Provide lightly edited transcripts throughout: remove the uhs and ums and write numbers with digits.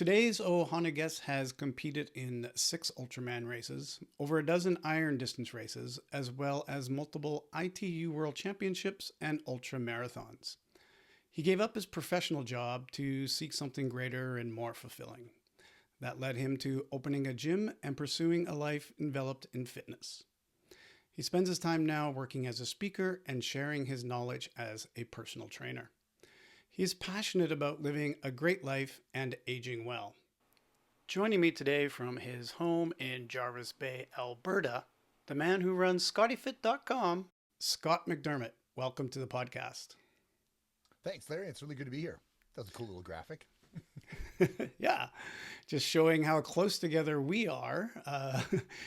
Today's Ohana guest has competed in 6 Ultraman races, over a dozen iron distance races, as well as multiple ITU World Championships and ultra marathons. He gave up his professional job to seek something greater and more fulfilling. That led him to opening a gym and pursuing a life enveloped in fitness. He spends his time now working as a speaker and sharing his knowledge as a personal trainer. He is passionate about living a great life and aging well. Joining me today from his home in Jarvis Bay, Alberta, the man who runs ScottyFit.com, Scott McDermott. Welcome to the podcast. Thanks, Larry. It's really good to be here. That was a cool little graphic. Yeah, just showing how close together we are.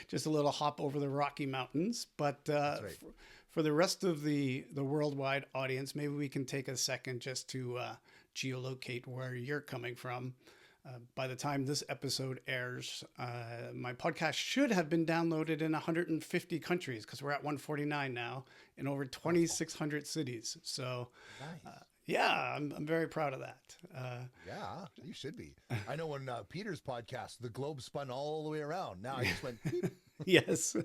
Just a little hop over the Rocky Mountains. But Right. for the rest of the worldwide audience, maybe we can take a second just to geolocate where you're coming from. By the time this episode airs, my podcast should have been downloaded in 150 countries because we're at 149 now in over 2,600 cities. So, Nice. yeah, I'm very proud of that. Yeah, you should be. I know when Peter's podcast, the globe spun all the way around. Now I just went, beep. Yes.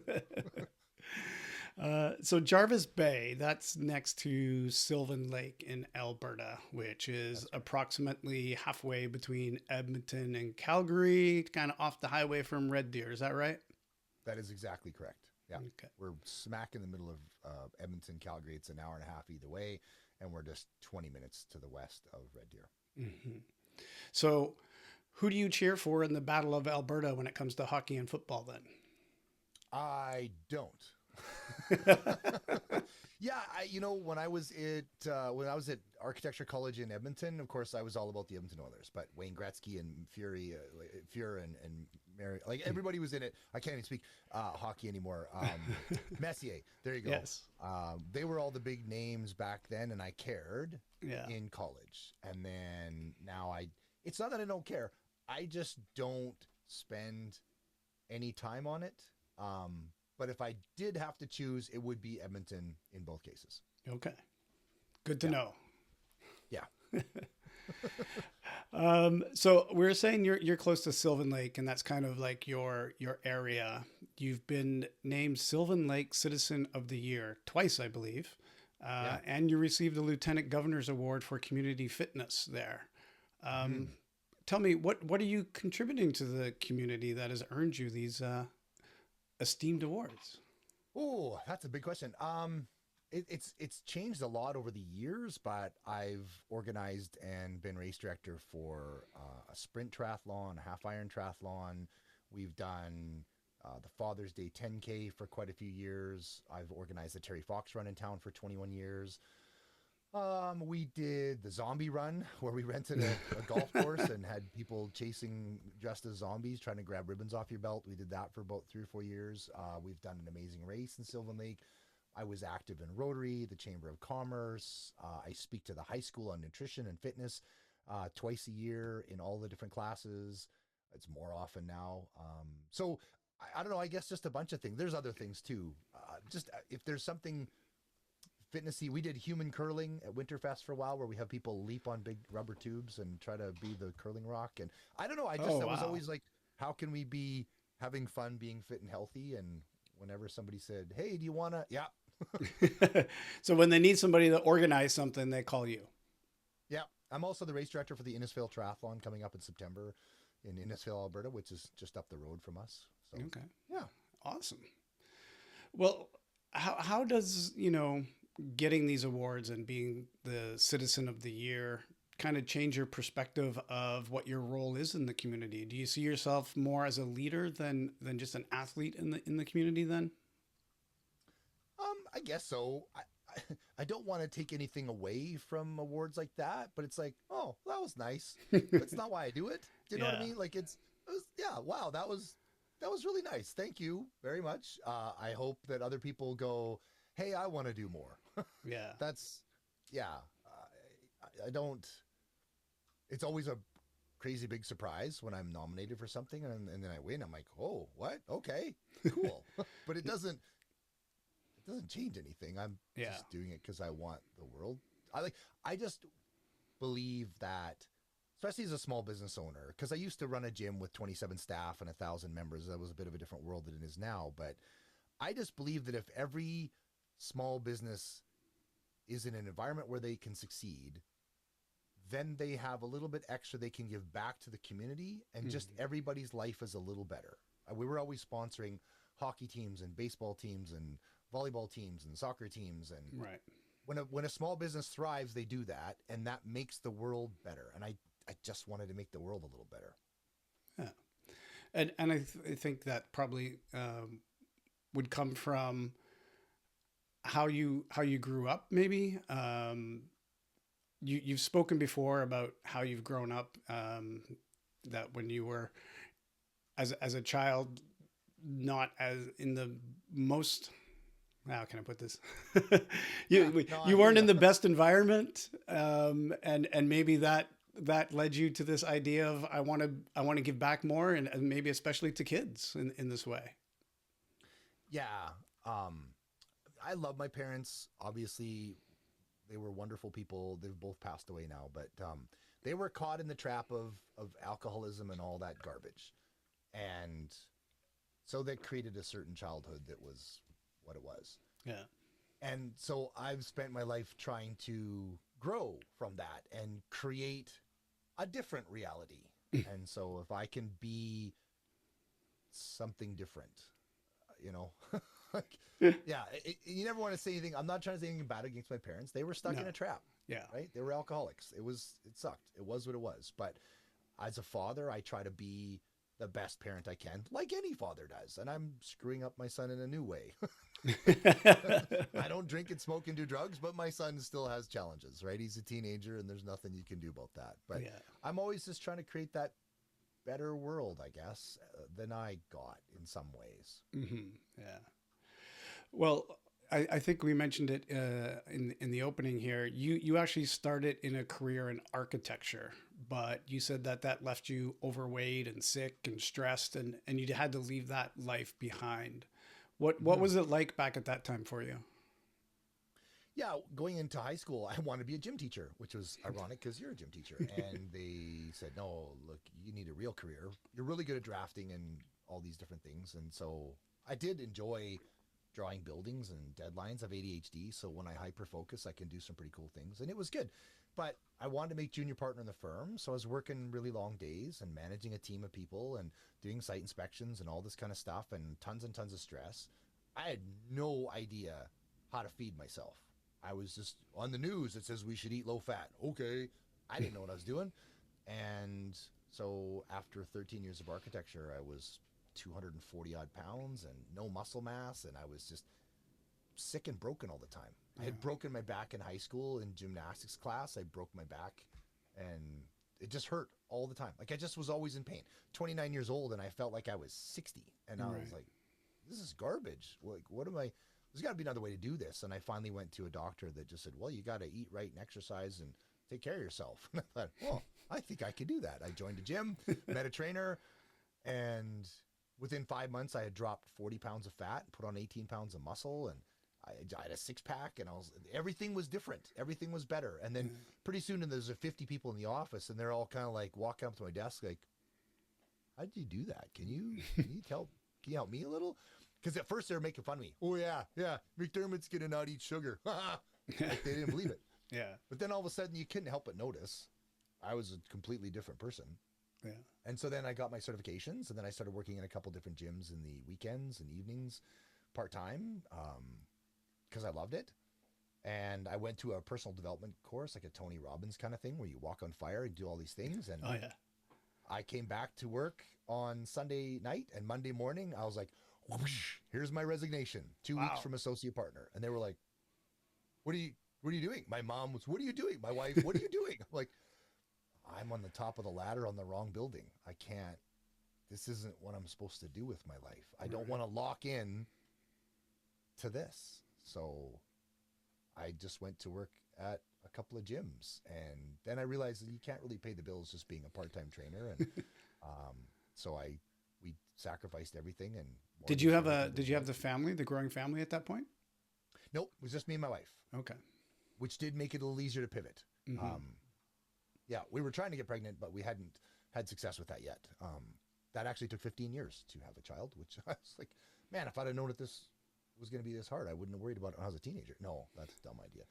So Jarvis Bay, that's next to Sylvan Lake in Alberta, which is approximately halfway between Edmonton and Calgary, kind of off the highway from Red Deer. Is that right? That is exactly correct. Yeah. Okay. We're smack in the middle of Edmonton, Calgary. It's an hour and a half either way. And we're just 20 minutes to the west of Red Deer. Mm-hmm. So who do you cheer for in the Battle of Alberta when it comes to hockey and football then? I don't. Yeah, when I was at architecture college in Edmonton, of course, I was all about the Edmonton Oilers. But Wayne Gretzky and Fuhr and Mary, like everybody was in it. I can't even speak hockey anymore. Messier, there you go. Yes. They were all the big names back then, and I cared Yeah. in college. And then now it's not that I don't care. I just don't spend any time on it. But if I did have to choose, it would be Edmonton in both cases. Okay. Good to Yeah. know. Yeah. So we were saying you're close to Sylvan Lake, and that's kind of like your area. You've been named Sylvan Lake Citizen of the Year twice, I believe, Yeah. and you received the Lieutenant Governor's Award for Community Fitness there. Tell me, what are you contributing to the community that has earned you these esteemed awards? Oh, that's a big question. It's changed a lot over the years, but I've organized and been race director for a sprint triathlon, a half iron triathlon. We've done the Father's Day 10K for quite a few years. I've organized the Terry Fox Run in town for 21 years. We did the zombie run where we rented a golf course and had people chasing dressed as zombies trying to grab ribbons off your belt. We did that for about 3 or 4 years. We've done an amazing race in Sylvan Lake. I was active in Rotary, the Chamber of Commerce. I speak to the high school on nutrition and fitness twice a year in all the different classes. It's more often now. So I don't know, I guess just a bunch of things. There's other things too. Just if there's something fitnessy, we did human curling at Winterfest for a while where we have people leap on big rubber tubes and try to be the curling rock. And I don't know, I was always like, how can we be having fun, being fit and healthy? And whenever somebody said, hey, do you want to? Yeah. So when they need somebody to organize something, they call you. Yeah. I'm also the race director for the Innisfail Triathlon coming up in September in Innisfail, Alberta, which is just up the road from us. So, Okay. yeah. Awesome. Well, how does, getting these awards and being the Citizen of the Year kind of change your perspective of what your role is in the community? Do you see yourself more as a leader than just an athlete in the community then? I guess so. I don't want to take anything away from awards like that, but it's like, oh, that was nice. That's not why I do it. Do you know what I mean? Like wow, that was really nice. Thank you very much. I hope that other people go, hey, I want to do more. Yeah. I don't, it's always a crazy big surprise when I'm nominated for something and then I win. I'm like, oh, what? Okay, cool. But it doesn't change anything. I'm just doing it because I want the world. I just believe that especially as a small business owner, because I used to run a gym with 27 staff and 1,000 members. That was a bit of a different world than it is now. But I just believe that if every small business is in an environment where they can succeed, then they have a little bit extra they can give back to the community, and just everybody's life is a little better. We were always sponsoring hockey teams and baseball teams and volleyball teams and soccer teams. And Right. when a small business thrives, they do that, and that makes the world better. And I just wanted to make the world a little better. Yeah. And I think that probably would come from how you grew up, maybe. You've spoken before about how you've grown up, that when you were as a child, not as in the most, how can I put this? You weren't in the best environment, and maybe that led you to this idea of I want to give back more, and maybe especially to kids in this way. Yeah. I love my parents. Obviously, they were wonderful people. They've both passed away now, but they were caught in the trap of alcoholism and all that garbage. And so that created a certain childhood that was what it was. Yeah. And so I've spent my life trying to grow from that and create a different reality. And so if I can be something different, you know, yeah, you never want to say anything. I'm not trying to say anything bad against my parents. They were stuck in a trap. Yeah. Right. They were alcoholics. It sucked. It was what it was. But as a father, I try to be the best parent I can, like any father does. And I'm screwing up my son in a new way. I don't drink and smoke and do drugs, but my son still has challenges, right? He's a teenager and there's nothing you can do about that. But Yeah. I'm always just trying to create that better world, I guess, than I got in some ways. Mm-hmm. Yeah. Well, I think we mentioned it in the opening here. You actually started in a career in architecture, but you said that left you overweight and sick and stressed, and you had to leave that life behind. What was it like back at that time for you? Yeah, going into high school, I wanted to be a gym teacher, which was ironic because you're a gym teacher. And they said, no, look, you need a real career. You're really good at drafting and all these different things. And so I did enjoy drawing buildings and deadlines. I have ADHD, so when I hyper-focus, I can do some pretty cool things. And it was good. But I wanted to make junior partner in the firm, so I was working really long days and managing a team of people and doing site inspections and all this kind of stuff and tons of stress. I had no idea how to feed myself. I was just on the news. It says we should eat low fat. Okay. I didn't know what I was doing. And so after 13 years of architecture, I was 240 odd pounds and no muscle mass. And I was just sick and broken all the time. I had broken my back in high school in gymnastics class. I broke my back and it just hurt all the time. Like I just was always in pain. 29 years old and I felt like I was 60. And I was like, this is garbage. Like, what am I? There's got to be another way to do this. And I finally went to a doctor that just said, well, you got to eat right and exercise and take care of yourself. And I thought, well, I think I could do that. I joined a gym, met a trainer, and within 5 months, I had dropped 40 pounds of fat and put on 18 pounds of muscle. And I had a six pack and everything was different. Everything was better. And then pretty soon there's 50 people in the office and they're all kind of like walking up to my desk like, how did you do that? Can you help me a little? Because at first they were making fun of me. Oh, yeah, McDermott's going to not eat sugar. Like they didn't believe it. Yeah. But then all of a sudden you couldn't help but notice I was a completely different person. Yeah. And so then I got my certifications and then I started working in a couple different gyms in the weekends and evenings part-time because I loved it. And I went to a personal development course, like a Tony Robbins kind of thing where you walk on fire and do all these things. And I came back to work on Sunday night and Monday morning, I was like, whoosh, here's my resignation. 2 weeks from associate partner. And they were like, what are you doing? My mom was, what are you doing? My wife, what are you doing? I'm like, I'm on the top of the ladder on the wrong building. I can't, this isn't what I'm supposed to do with my life. I don't want to lock in to this. So I just went to work at a couple of gyms. And then I realized that you can't really pay the bills just being a part-time trainer. And so we sacrificed everything. And did you have the growing family at that point? Nope, it was just me and my wife. Okay. Which did make it a little easier to pivot. Yeah, we were trying to get pregnant, but we hadn't had success with that yet. That actually took 15 years to have a child, which I was like, man, if I'd have known that this was going to be this hard, I wouldn't have worried about it when I was a teenager. No, that's a dumb idea.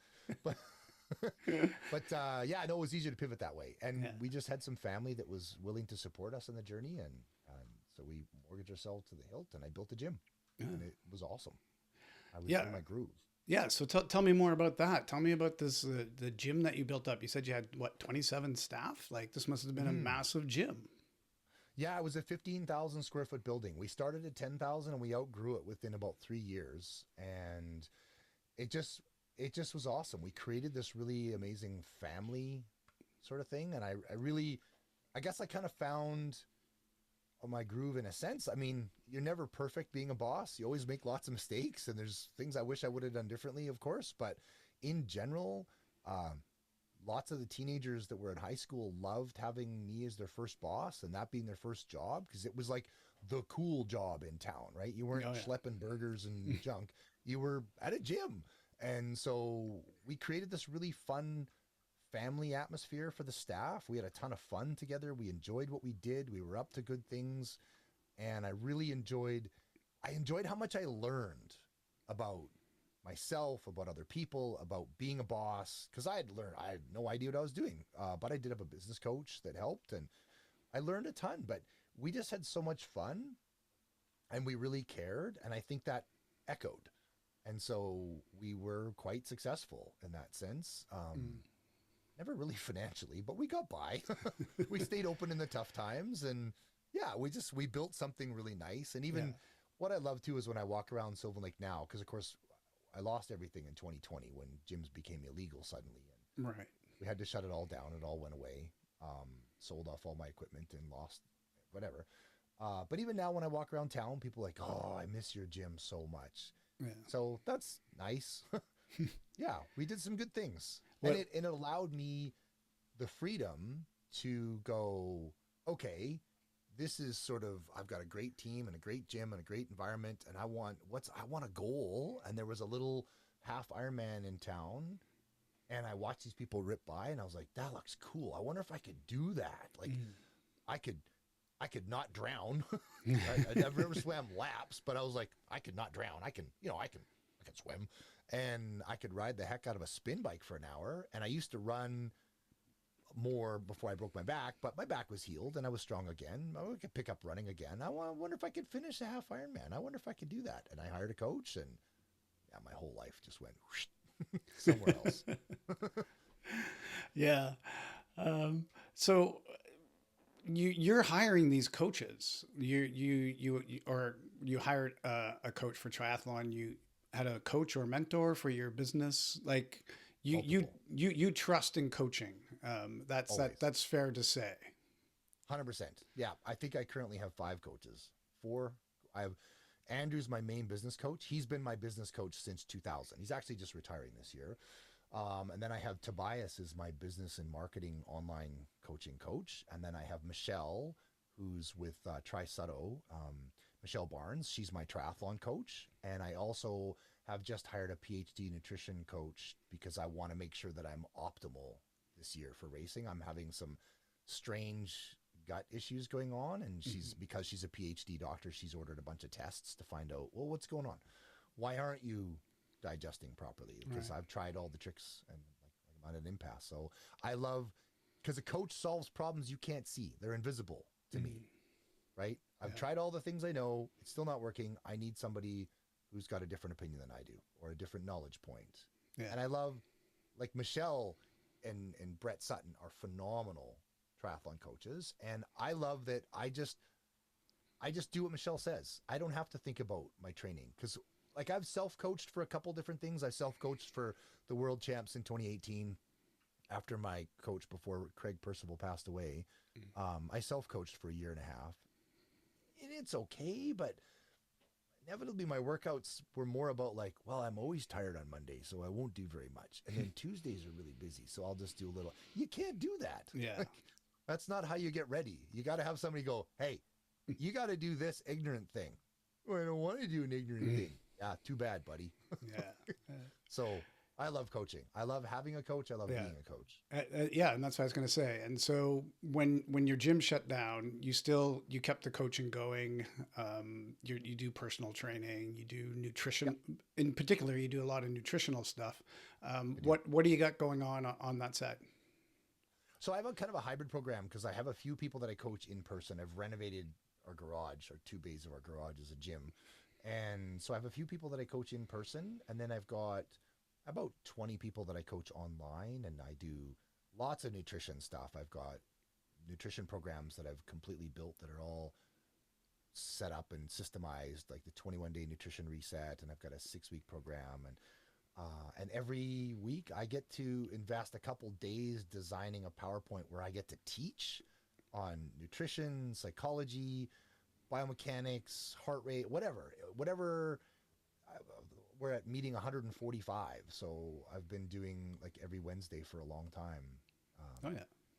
But yeah, I know it was easier to pivot that way. And we just had some family that was willing to support us on the journey. And so we mortgaged ourselves to the hilt, and I built a gym. And it was awesome. I was in my groove. Yeah. So tell me more about that. Tell me about this, the gym that you built up. You said you had, what, 27 staff? Like, this must have been a massive gym. Yeah, it was a 15,000 square foot building. We started at 10,000 and we outgrew it within about 3 years. And it just was awesome. We created this really amazing family sort of thing. And I guess I kind of found my groove in a sense. I mean, you're never perfect being a boss. You always make lots of mistakes, and there's things I wish I would have done differently, of course. But in general, lots of the teenagers that were in high school loved having me as their first boss, and that being their first job, because it was like the cool job in town, right? You weren't schlepping burgers and junk. You were at a gym. And so we created this really fun family atmosphere for the staff. We had a ton of fun together. We enjoyed what we did. We were up to good things. And I really enjoyed how much I learned about myself, about other people, about being a boss. Because I had no idea what I was doing. But I did have a business coach that helped, and I learned a ton. But we just had so much fun, and we really cared. And I think that echoed. And so we were quite successful in that sense. Never really financially, but we got by. We stayed open in the tough times, and yeah, we built something really nice. And even what I love too is when I walk around Sylvan Lake now, because of course I lost everything in 2020 when gyms became illegal suddenly, and we had to shut it all down. It all went away. Sold off all my equipment and lost whatever. But even now when I walk around town, people are like, oh, I miss your gym so much. Yeah. So that's nice. Yeah, we did some good things. And it allowed me the freedom to go, okay, this is sort of, I've got a great team and a great gym and a great environment, and I want a goal. And there was a little half Ironman in town, and I watched these people rip by, and I was like, that looks cool. I wonder if I could do that. Like, I could not drown. I never swam laps, but I was like, I could not drown. I can swim, and I could ride the heck out of a spin bike for an hour. And I used to run more before I broke my back, but my back was healed and I was strong again. I could pick up running again. I wonder if I could finish a half Ironman. I wonder if I could do that. And I hired a coach, and yeah, my whole life just went whoosh, somewhere else. Yeah. So you're hiring these coaches. You hired a coach for triathlon. You had a coach or mentor for your business. Like you trust in coaching. That's fair to say. 100%. Yeah. I think I currently have 5 coaches. 4. I have Andrew's my main business coach. He's been my business coach since 2000. He's actually just retiring this year. And then I have Tobias as my business and marketing online coaching coach. And then I have Michelle, who's with TriSutto, Michelle Barnes. She's my triathlon coach. And I also have just hired a PhD nutrition coach because I want to make sure that I'm optimal this year for racing. I'm having some strange gut issues going on. And because she's a PhD doctor, she's ordered a bunch of tests to find out, well, what's going on? Why aren't you digesting properly? Because I've tried all the tricks and I'm at an impasse. So I love, because a coach solves problems you can't see. They're invisible to me, right? I've tried all the things I know. It's still not working. I need somebody who's got a different opinion than I do, or a different knowledge point. Yeah. And I love, like, Michelle and Brett Sutton are phenomenal triathlon coaches. And I love that I just do what Michelle says. I don't have to think about my training, because like I've self-coached for a couple different things. I self-coached for the World Champs in 2018 after my coach before Craig Percival passed away. I self-coached for a year and a half. And it's okay, but inevitably my workouts were more about like, well, I'm always tired on Monday, so I won't do very much. And then Tuesdays are really busy, so I'll just do a little. You can't do that. Yeah. Like, that's not how you get ready. You got to have somebody go, hey, you got to do this ignorant thing. Well, I don't want to do an ignorant thing. Yeah, too bad, buddy. Yeah. So I love coaching. I love having a coach. I love being a coach. Yeah, and that's what I was going to say. And so when your gym shut down, you kept the coaching going. You do personal training, you do nutrition. In particular, you do a lot of nutritional stuff. What do you got going on that side? So I have a kind of a hybrid program because I have a few people that I coach in person. I've renovated our garage, or 2 bays of our garage as a gym. And so I have a few people that I coach in person, and then I've got about 20 people that I coach online, and I do lots of nutrition stuff. I've got nutrition programs that I've completely built that are all set up and systemized, like the 21-day nutrition reset, and I've got a 6-week program, and every week I get to invest a couple days designing a PowerPoint where I get to teach on nutrition, psychology, biomechanics, heart rate, whatever. We're at meeting 145, so I've been doing like every Wednesday for a long time.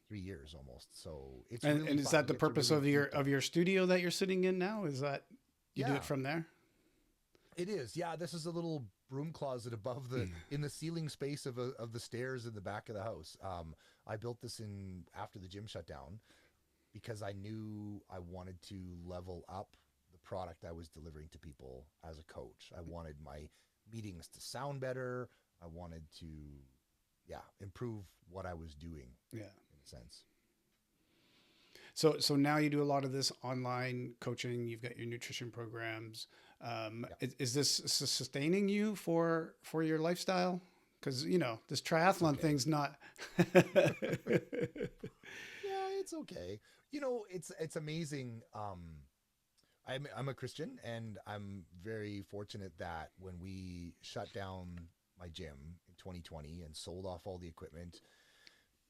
3 years almost. So it's and is that the purpose of your studio that you're sitting in now? Is that you do it from there? It is. Yeah, this is a little broom closet above in the ceiling space of the stairs in the back of the house. I built this after the gym shut down because I knew I wanted to level up the product I was delivering to people as a coach. I wanted my meetings to sound better. I wanted to, improve what I was doing. Yeah, in a sense. So now you do a lot of this online coaching. You've got your nutrition programs. Is this sustaining you for your lifestyle? Because this triathlon thing's not. Yeah, it's okay. It's amazing. I'm a Christian, and I'm very fortunate that when we shut down my gym in 2020 and sold off all the equipment,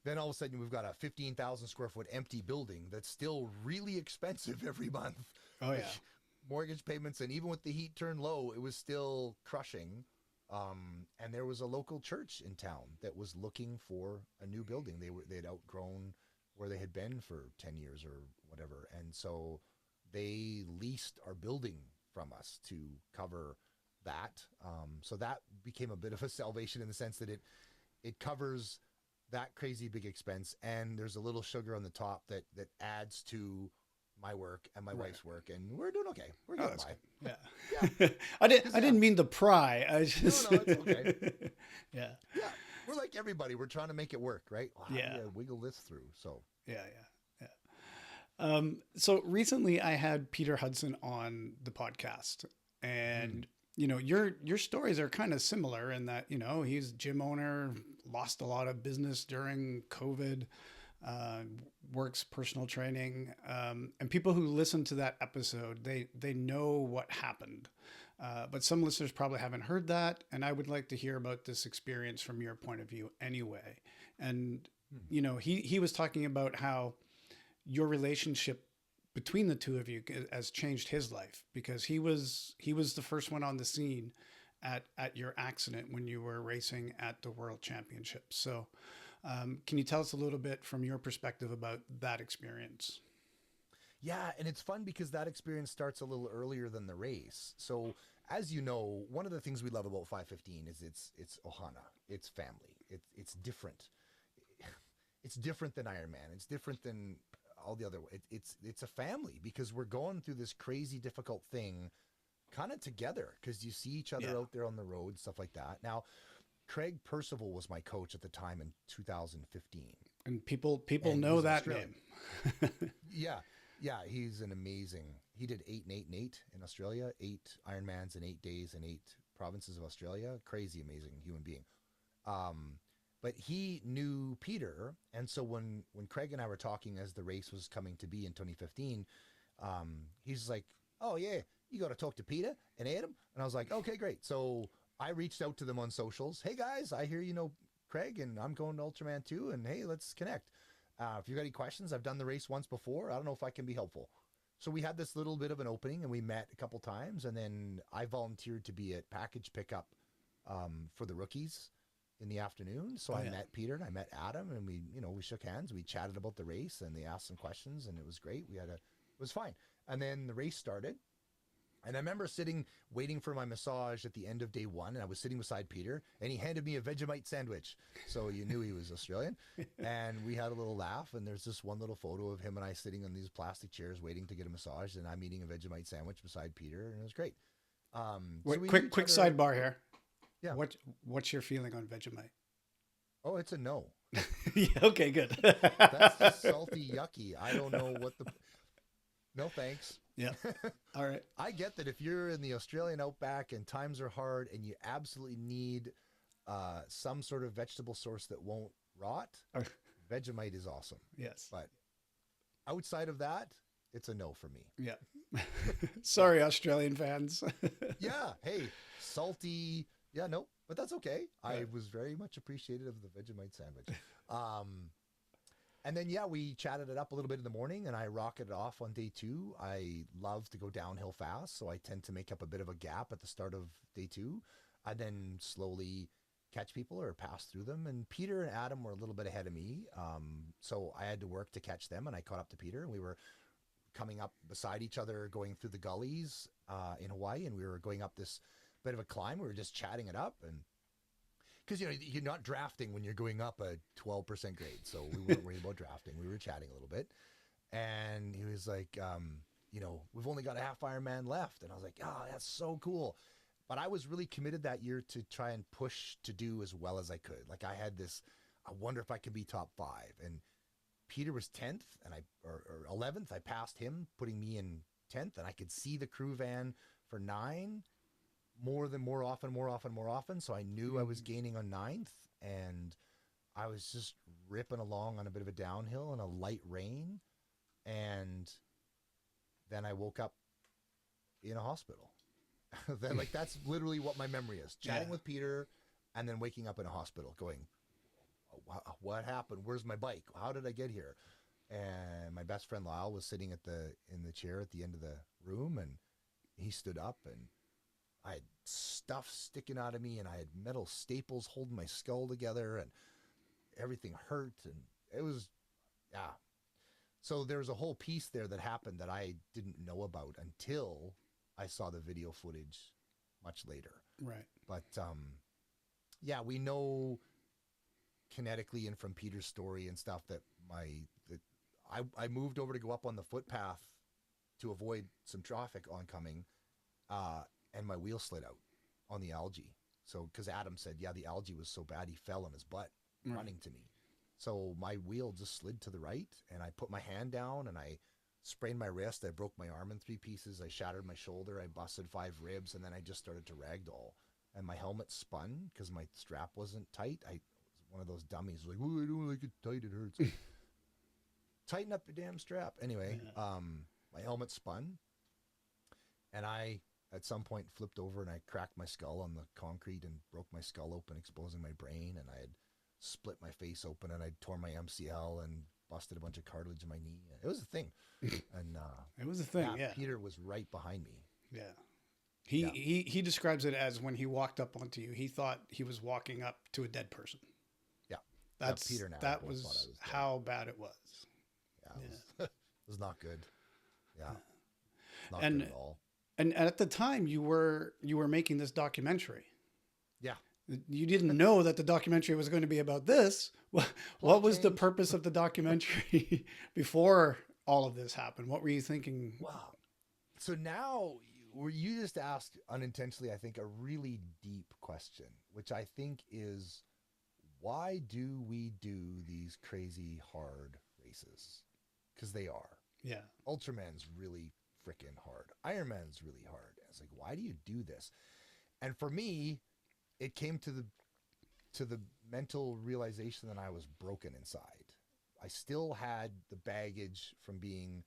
then all of a sudden we've got a 15,000 square foot empty building that's still really expensive every month. Oh yeah. Mortgage payments, and even with the heat turned low, it was still crushing. And there was a local church in town that was looking for a new building. They'd outgrown where they had been for 10 years or whatever. And so they leased our building from us to cover that. So that became a bit of a salvation in the sense that it covers that crazy big expense, and there's a little sugar on the top that adds to my work and my wife's work, and we're doing okay. We're getting by. Yeah. I didn't mean to pry. I just No, it's okay. Yeah. We're like everybody. We're trying to make it work, right? How do you wiggle this through? So yeah. So recently I had Peter Hudson on the podcast, and your stories are kind of similar in that, he's a gym owner, lost a lot of business during COVID, works personal training. And people who listen to that episode, they know what happened. But some listeners probably haven't heard that. And I would like to hear about this experience from your point of view anyway. And, he was talking about how your relationship between the two of you has changed his life, because he was the first one on the scene at your accident when you were racing at the World Championships. So can you tell us a little bit from your perspective about that experience? Yeah, and it's fun because that experience starts a little earlier than the race. So as you know, one of the things we love about 515 is it's Ohana. It's family. It's different. It's different than Ironman. It's different than all the other. It's a family because we're going through this crazy difficult thing kind of together, because you see each other out there on the road, stuff like that. Now, Craig Percival was my coach at the time in 2015. And people know that name. Yeah, he's an amazing. He did 8 and 8 and 8 in Australia, 8 Ironmans in 8 days in 8 provinces of Australia. Crazy, amazing human being. But he knew Peter, and so when Craig and I were talking as the race was coming to be in 2015, he's like, "Oh yeah, you got to talk to Peter and Adam," and I was like, "Okay, great." So I reached out to them on socials. "Hey guys, I hear you know Craig, and I'm going to Ultraman too, and hey, let's connect. If you got any questions, I've done the race once before. I don't know if I can be helpful." So we had this little bit of an opening, and we met a couple times, and then I volunteered to be at package pickup for the rookies in the afternoon. So I met Peter and I met Adam, and we shook hands. We chatted about the race, and they asked some questions, and it was great. It was fine. And then the race started, And I remember waiting for my massage at the end of day 1, and I was sitting beside Peter, and he handed me a Vegemite sandwich. So you knew he was Australian. And we had a little laugh, and there's this one little photo of him and I sitting on these plastic chairs waiting to get a massage, and I'm eating a Vegemite sandwich beside Peter, and it was great. Wait, quick sidebar here. Yeah. What's your feeling on Vegemite? Oh, it's a no. Yeah, okay, good. That's just salty, yucky. I don't know what the... No, thanks. Yeah. All right. I get that if you're in the Australian outback and times are hard and you absolutely need some sort of vegetable source that won't rot, Vegemite is awesome. Yes. But outside of that, it's a no for me. Yeah. Sorry, Australian fans. Yeah. Hey, salty. Yeah, no, but that's okay. Right. I was very much appreciative of the Vegemite sandwich. And then, yeah, we chatted it up a little bit in the morning, and I rocketed off on day 2. I love to go downhill fast, so I tend to make up a bit of a gap at the start of day 2, and then slowly catch people or pass through them. And Peter and Adam were a little bit ahead of me, so I had to work to catch them, and I caught up to Peter, and we were coming up beside each other, going through the gullies in Hawaii, and we were going up this bit of a climb. We were just chatting it up, and because, you know, you're not drafting when you're going up a 12% grade. So we weren't worried about drafting. We were chatting a little bit. And he was like, you know, we've only got a half Ironman left. And I was like, oh, that's so cool. But I was really committed that year to try and push to do as well as I could. Like I had this, I wonder if I can be top 5. And Peter was 10th and or 11th. I passed him, putting me in 10th. And I could see the crew van for 9. More often. So I knew I was gaining on 9th, and I was just ripping along on a bit of a downhill in a light rain. And then I woke up in a hospital. Then, like, that's literally what my memory is. Chatting with Peter and then waking up in a hospital going, what happened? Where's my bike? How did I get here? And my best friend Lyle was sitting in the chair at the end of the room, and he stood up, and I had stuff sticking out of me, and I had metal staples holding my skull together, and everything hurt, and it was, yeah. So there's a whole piece there that happened that I didn't know about until I saw the video footage much later. Right. But yeah, we know kinetically and from Peter's story and stuff that I moved over to go up on the footpath to avoid some traffic oncoming, and my wheel slid out on the algae. So, because Adam said, yeah, the algae was so bad he fell on his butt running to me. So my wheel just slid to the right, and I put my hand down, and I sprained my wrist. I broke my arm in 3 pieces. I shattered my shoulder. I busted 5 ribs, and then I just started to ragdoll. And my helmet spun because my strap wasn't tight. I was one of those dummies like, oh, I don't like it tight. It hurts. Tighten up your damn strap. Anyway, my helmet spun, and I at some point flipped over, and I cracked my skull on the concrete and broke my skull open, exposing my brain. And I had split my face open, and I tore my MCL and busted a bunch of cartilage in my knee. It was a thing. And it was a thing. Yeah. Peter was right behind me. Yeah. He describes it as when he walked up onto you, he thought he was walking up to a dead person. Yeah. Peter now. That was how bad it was. Yeah. It was not good. Yeah. Not and good at all. And at the time you were making this documentary. Yeah. You didn't know that the documentary was going to be about this. What was the purpose of the documentary before all of this happened? What were you thinking? Wow. So now you just asked unintentionally, I think, a really deep question, which I think is, why do we do these crazy hard races? Because they are. Yeah. Ultraman's really freaking hard. Ironman's really hard. It's like, why do you do this? And for me, it came to the mental realization that I was broken inside. I still had the baggage from being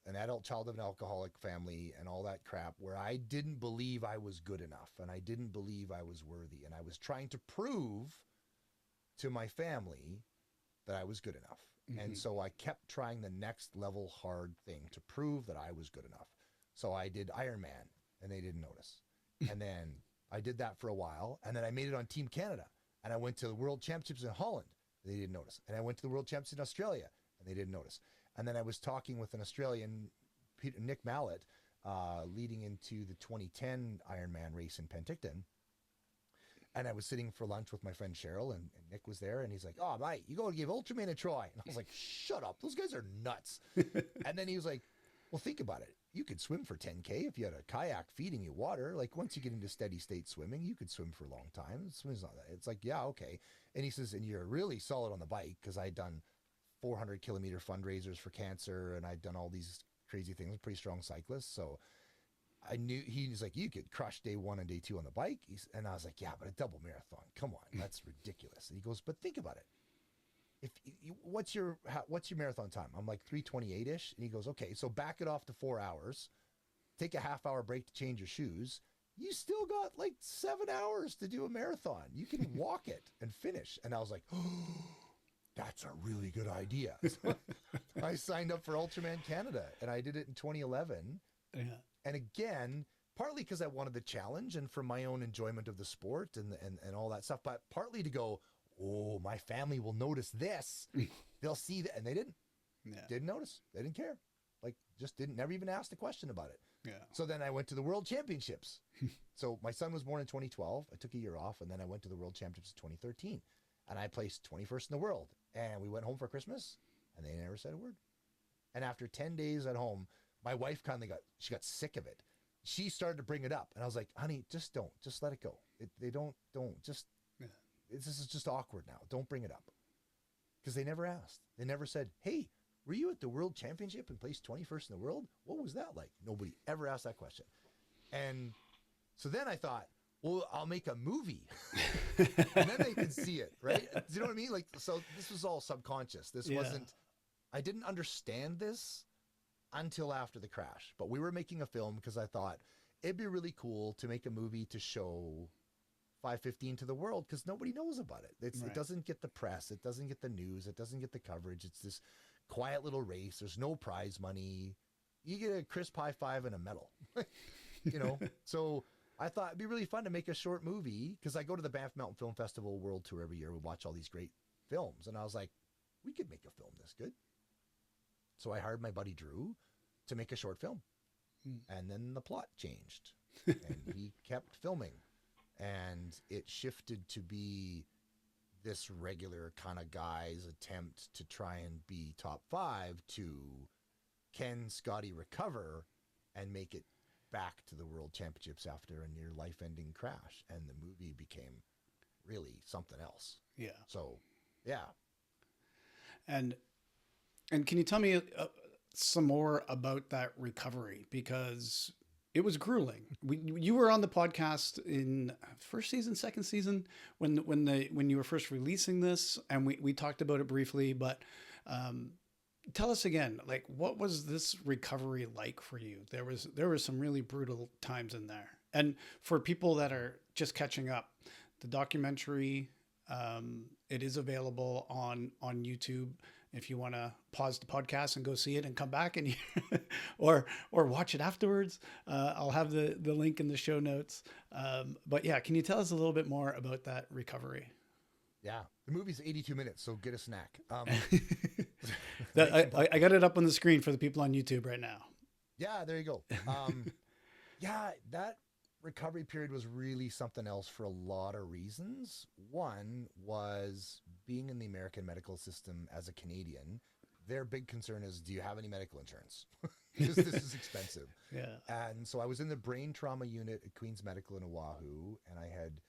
an adult child of an alcoholic family and all that crap, where I didn't believe I was good enough, and I didn't believe I was worthy, and I was trying to prove to my family that I was good enough. Mm-hmm. And so I kept trying the next level hard thing to prove that I was good enough. So I did Ironman, and they didn't notice. And then I did that for a while, and then I made it on Team Canada, and I went to the World Championships in Holland. They didn't notice. And I went to the World Championships in Australia, and they didn't notice. And then I was talking with an Australian, Nick Mallet, leading into the 2010 Ironman race in Penticton. And I was sitting for lunch with my friend Cheryl, and Nick was there, and he's like, "Oh, mate, you got to give Ultraman a try." And I was like, "Shut up. Those guys are nuts." And then he was like, "Well, think about it. You could swim for 10K if you had a kayak feeding you water. Like, once you get into steady state swimming, you could swim for a long time. Swimming's not that." It's like, "Yeah, okay." And he says, "And you're really solid on the bike," because I'd done 400-kilometer fundraisers for cancer, and I'd done all these crazy things. I'm a pretty strong cyclist. So I knew, he was like, "You could crush day 1 and day 2 on the bike." And I was like, "Yeah, but a double marathon, come on, that's ridiculous." And he goes, "But think about it. What's your marathon time?" I'm like 3:28-ish. And he goes, "Okay, so back it off to 4 hours, take a half-hour break to change your shoes. You still got like 7 hours to do a marathon. You can walk it and finish." And I was like, "Oh, that's a really good idea." So I signed up for Ultraman Canada, and I did it in 2011. Yeah. And again, partly because I wanted the challenge and for my own enjoyment of the sport and all that stuff, but partly to go, "Oh, my family will notice this. They'll see that." And they didn't. Yeah. Didn't notice. They didn't care. Like, just never even asked a question about it. Yeah. So then I went to the World Championships. So my son was born in 2012. I took a year off, and then I went to the World Championships in 2013. And I placed 21st in the world. And we went home for Christmas, and they never said a word. And after 10 days at home, my wife she got sick of it. She started to bring it up, and I was like, "Honey, just don't. Just let it go. They don't. Just, Yeah. this is just awkward now. Don't bring it up." Because they never asked. They never said, "Hey, were you at the World Championship and placed 21st in the world? What was that like?" Nobody ever asked that question. And so then I thought, well, I'll make a movie. And then they can see it, right? Do you know what I mean? Like, so this was all subconscious. This wasn't, I didn't understand this until after the crash. But we were making a film because I thought it'd be really cool to make a movie to show 515 to the world, because nobody knows about it. It doesn't get the press. It doesn't get the news. It doesn't get the coverage. It's this quiet little race. There's no prize money. You get a crisp high five and a medal, you know? So I thought it'd be really fun to make a short movie, because I go to the Banff Mountain Film Festival World Tour every year. We watch all these great films. And I was like, we could make a film this good. So I hired my buddy Drew to make a short film. And then the plot changed, and he kept filming, and it shifted to be this regular kind of guy's attempt to try and be top 5 to, can Scotty recover and make it back to the World Championships after a near life-ending crash? And the movie became really something else. Yeah. So, yeah. And can you tell me some more about that recovery? Because it was grueling. You were on the podcast in first season, second season, when you were first releasing this, and we talked about it briefly. But tell us again, like, what was this recovery like for you? There was some really brutal times in there. And for people that are just catching up, the documentary, it is available on YouTube. If you want to pause the podcast and go see it and come back and or watch it afterwards, I'll have the link in the show notes. But yeah, can you tell us a little bit more about that recovery? Yeah, the movie's 82 minutes, so get a snack. I got it up on the screen for the people on YouTube right now. Yeah, there you go. Yeah, that recovery period was really something else for a lot of reasons. One was being in the American medical system as a Canadian. Their big concern is, do you have any medical insurance? Because this is expensive. Yeah. And so I was in the brain trauma unit at Queen's Medical in Oahu, and I had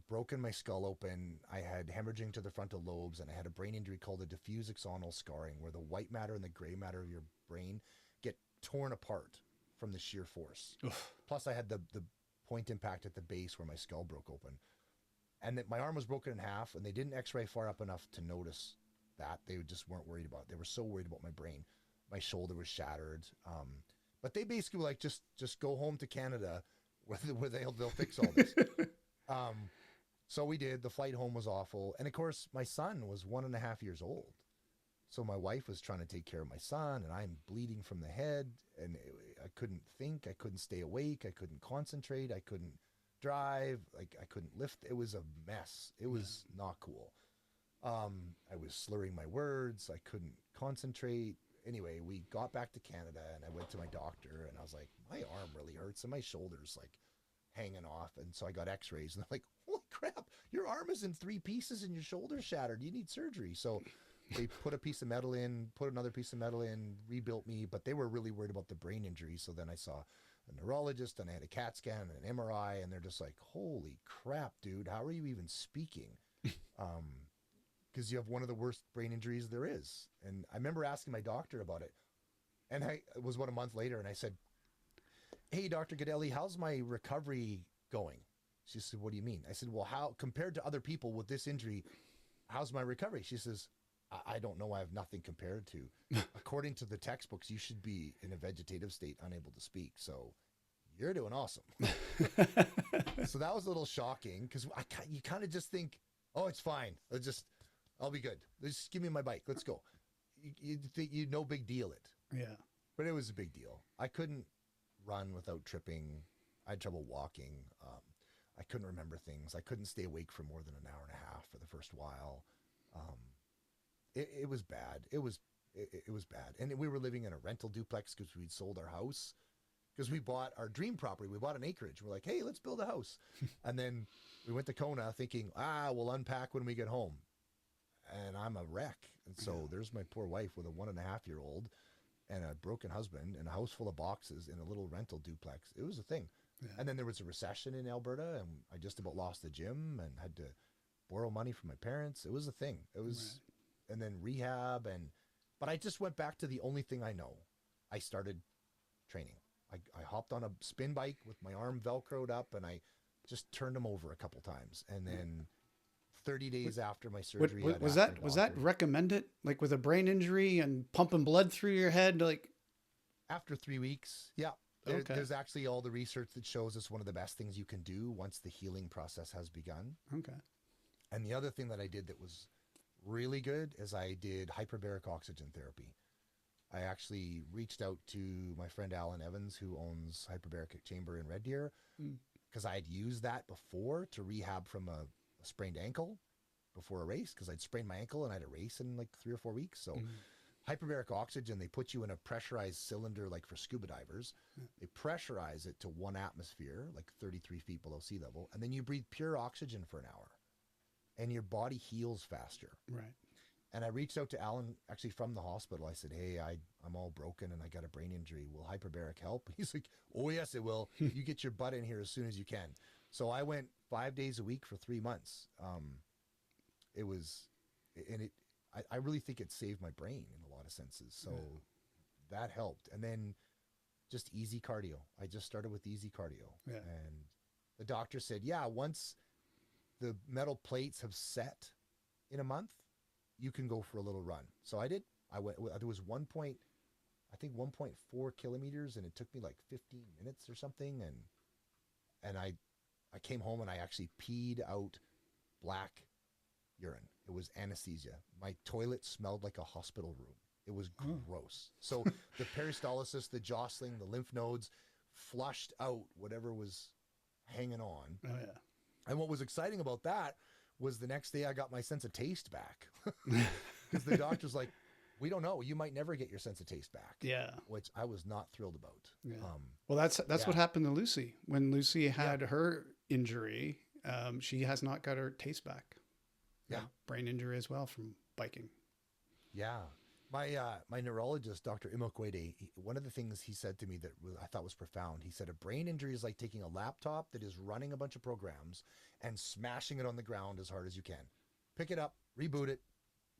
broken my skull open. I had hemorrhaging to the frontal lobes, and I had a brain injury called a diffuse axonal scarring, where the white matter and the gray matter of your brain get torn apart from the sheer force. Oof. Plus I had the point impact at the base where my skull broke open. And that my arm was broken in half, and they didn't x-ray far up enough to notice that. They just weren't worried about it. They were so worried about my brain. My shoulder was shattered. But they basically were like, just go home to Canada where they'll fix all this. So we did. The flight home was awful. And of course, my son was 1.5 years old. So my wife was trying to take care of my son, and I'm bleeding from the head, and I couldn't think. I couldn't stay awake. I couldn't concentrate. I couldn't drive. Like, I couldn't lift. It was a mess. It was not cool. I was slurring my words. I couldn't concentrate. anyway, we got back to Canada and I went to my doctor and I was like, my arm really hurts and my shoulder's like hanging off. And so I got x-rays and they're like, holy crap, your arm is in 3 pieces and your shoulder's shattered. You need surgery. So they put a piece of metal in, put another piece of metal in, rebuilt me, but they were really worried about the brain injury. So then I saw a neurologist and I had a CAT scan and an MRI and they're just like, holy crap, dude, how are you even speaking? Because you have one of the worst brain injuries there is. And I remember asking my doctor about it. And it was about a month later and I said, hey, Dr. Gadelli, how's my recovery going? She said, what do you mean? I said, well, how, compared to other people with this injury, how's my recovery? She says, I don't know. I have nothing compared to. According to the textbooks, you should be in a vegetative state, unable to speak. So you're doing awesome. So that was a little shocking because you kind of just think, oh, it's fine. I'll be good. Just give me my bike. Let's go. You think no big deal it. Yeah. But it was a big deal. I couldn't run without tripping. I had trouble walking. I couldn't remember things. I couldn't stay awake for more than an hour and a half for the first while. It was bad. It was bad. And we were living in a rental duplex because we'd sold our house. Because we bought our dream property. We bought an acreage. We're like, hey, let's build a house. And then we went to Kona thinking, we'll unpack when we get home. And I'm a wreck. And so there's my poor wife with a 1.5-year-old and a broken husband and a house full of boxes in a little rental duplex. It was a thing. Yeah. And then there was a recession in Alberta and I just about lost the gym and had to borrow money from my parents. It was a thing. It was, and then rehab but I just went back to the only thing I know. I started training. I hopped on a spin bike with my arm Velcroed up and I just turned him over a couple times. And then 30 days after my surgery. Was that recommended? Like with a brain injury and pumping blood through your head? Like after 3 weeks. Yeah. There's actually all the research that shows it's one of the best things you can do once the healing process has begun. Okay. And the other thing that I did that was really good is I did hyperbaric oxygen therapy. I actually reached out to my friend Alan Evans, who owns Hyperbaric Chamber in Red Deer, because I had used that before to rehab from a sprained ankle before a race, because I'd sprained my ankle and I had a race in like 3 or 4 weeks. So hyperbaric oxygen, they put you in a pressurized cylinder like for scuba divers. They pressurize it to 1 atmosphere, like 33 feet below sea level, and then you breathe pure oxygen for an hour and your body heals faster. Right. And I reached out to Alan actually from the hospital. I said, hey, I'm all broken and I got a brain injury. Will hyperbaric help? He's like, oh yes, it will. You get your butt in here as soon as you can. So I went 5 days a week for 3 months. I really think it saved my brain in a lot of senses. So that helped. And then just easy cardio. I just started with easy cardio. Yeah. And the doctor said, once the metal plates have set in a month, you can go for a little run. So I did. I went, there was 1.4 kilometers and it took me like 15 minutes or something. And I came home and I actually peed out black urine. It was anesthesia. My toilet smelled like a hospital room. It was gross. So the peristalsis, the jostling, the lymph nodes flushed out whatever was hanging on. Oh yeah. And what was exciting about that was the next day I got my sense of taste back. Because the doctor's like, we don't know. You might never get your sense of taste back. Yeah. Which I was not thrilled about. Yeah. Well, that's what happened to Lucy. When Lucy had her injury, she has not got her taste back. Yeah. Brain injury as well from biking. Yeah. My neurologist, Dr. Imokwede, one of the things he said to me that I thought was profound, he said a brain injury is like taking a laptop that is running a bunch of programs and smashing it on the ground as hard as you can. Pick it up, reboot it,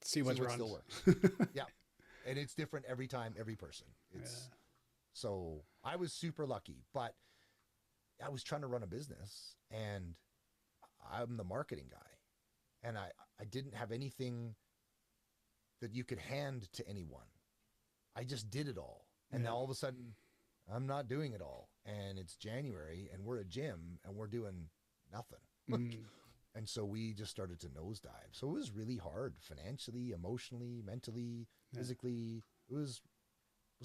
see what still works. Yeah. And it's different every time, every person. So I was super lucky, but I was trying to run a business and I'm the marketing guy. And I didn't have anything that you could hand to anyone. I just did it all. And now all of a sudden I'm not doing it all. And it's January and we're a gym and we're doing nothing. And so we just started to nosedive. So it was really hard financially, emotionally, mentally, physically. It was